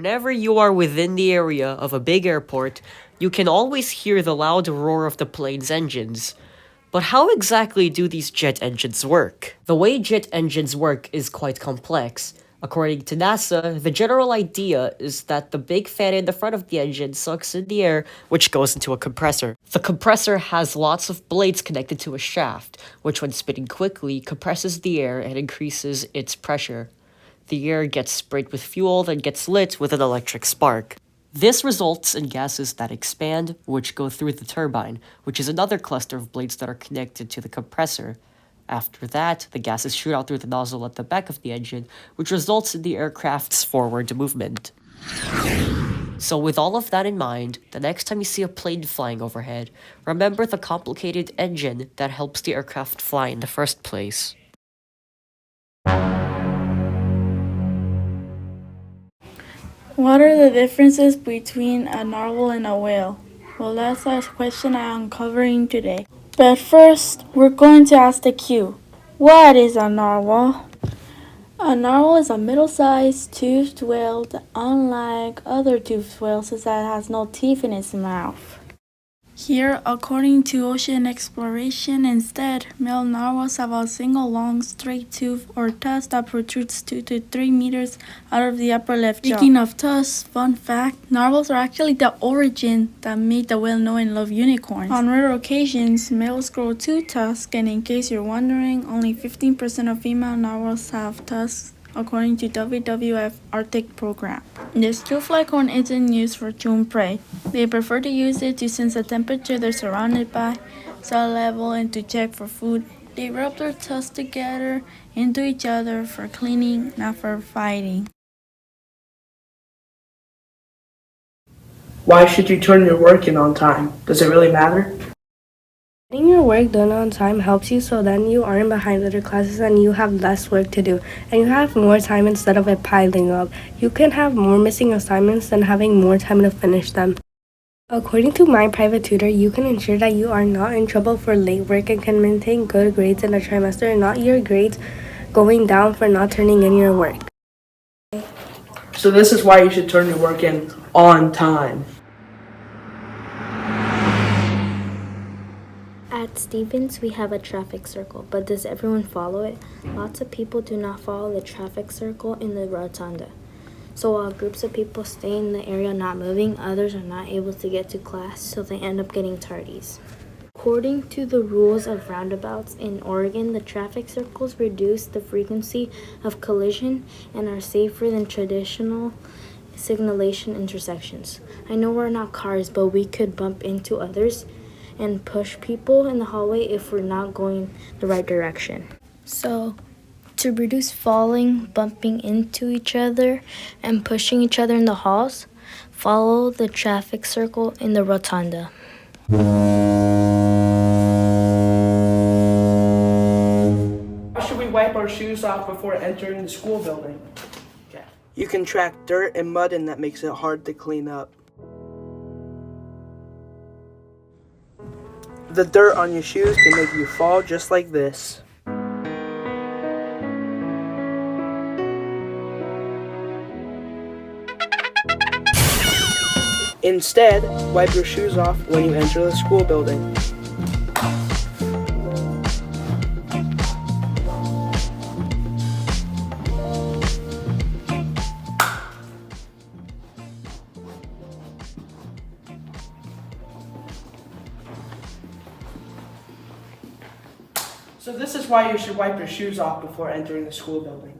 Whenever you are within the area of a big airport, you can always hear the loud roar of the plane's engines. But how exactly do these jet engines work? The way jet engines work is quite complex. According to NASA, the general idea is that the big fan in the front of the engine sucks in the air, which goes into a compressor. The compressor has lots of blades connected to a shaft, which when spinning quickly compresses the air and increases its pressure. The air gets sprayed with fuel, then gets lit with an electric spark. This results in gases that expand, which go through the turbine, which is another cluster of blades that are connected to the compressor. After that, the gases shoot out through the nozzle at the back of the engine, which results in the aircraft's forward movement. So with all of that in mind, the next time you see a plane flying overhead, remember the complicated engine that helps the aircraft fly in the first place. What are the differences between a narwhal and a whale? Well, that's a question I'm uncovering today. But first, we're going to ask the Q. What is a narwhal? A narwhal is a middle-sized toothed whale that, unlike other toothed whales, has no teeth in its mouth. Here, according to Ocean Exploration, instead, male narwhals have a single long, straight tooth or tusk that protrudes 2 to 3 meters out of the upper left jaw. Speaking of tusks, fun fact, narwhals are actually the origin that made the whale know and love unicorns. On rare occasions, males grow 2 tusks, and in case you're wondering, only 15% of female narwhals have tusks, according to WWF Arctic Program. This tooth-like horn isn't used for chewing prey. They prefer to use it to sense the temperature they're surrounded by, cell level, and to check for food. They rub their tusks together into each other for cleaning, not for fighting. Why should you turn your work in on time? Does it really matter? Getting your work done on time helps you so then you aren't behind other classes and you have less work to do and you have more time instead of it piling up. You can have more missing assignments than having more time to finish them. According to my private tutor, you can ensure that you are not in trouble for late work and can maintain good grades in a trimester and not your grades going down for not turning in your work. So this is why you should turn your work in on time. At Stevens, we have a traffic circle, but does everyone follow it? Lots of people do not follow the traffic circle in the rotunda. So while groups of people stay in the area not moving, others are not able to get to class, so they end up getting tardies. According to the rules of roundabouts in Oregon, the traffic circles reduce the frequency of collision and are safer than traditional signalization intersections. I know we're not cars, but we could bump into others and push people in the hallway if we're not going the right direction. So, to reduce falling, bumping into each other, and pushing each other in the halls, follow the traffic circle in the rotunda. Why should we wipe our shoes off before entering the school building? Okay. You can track dirt and mud and that makes it hard to clean up. The dirt on your shoes can make you fall just like this. Instead, wipe your shoes off when you enter the school building. So this is why you should wipe your shoes off before entering the school building.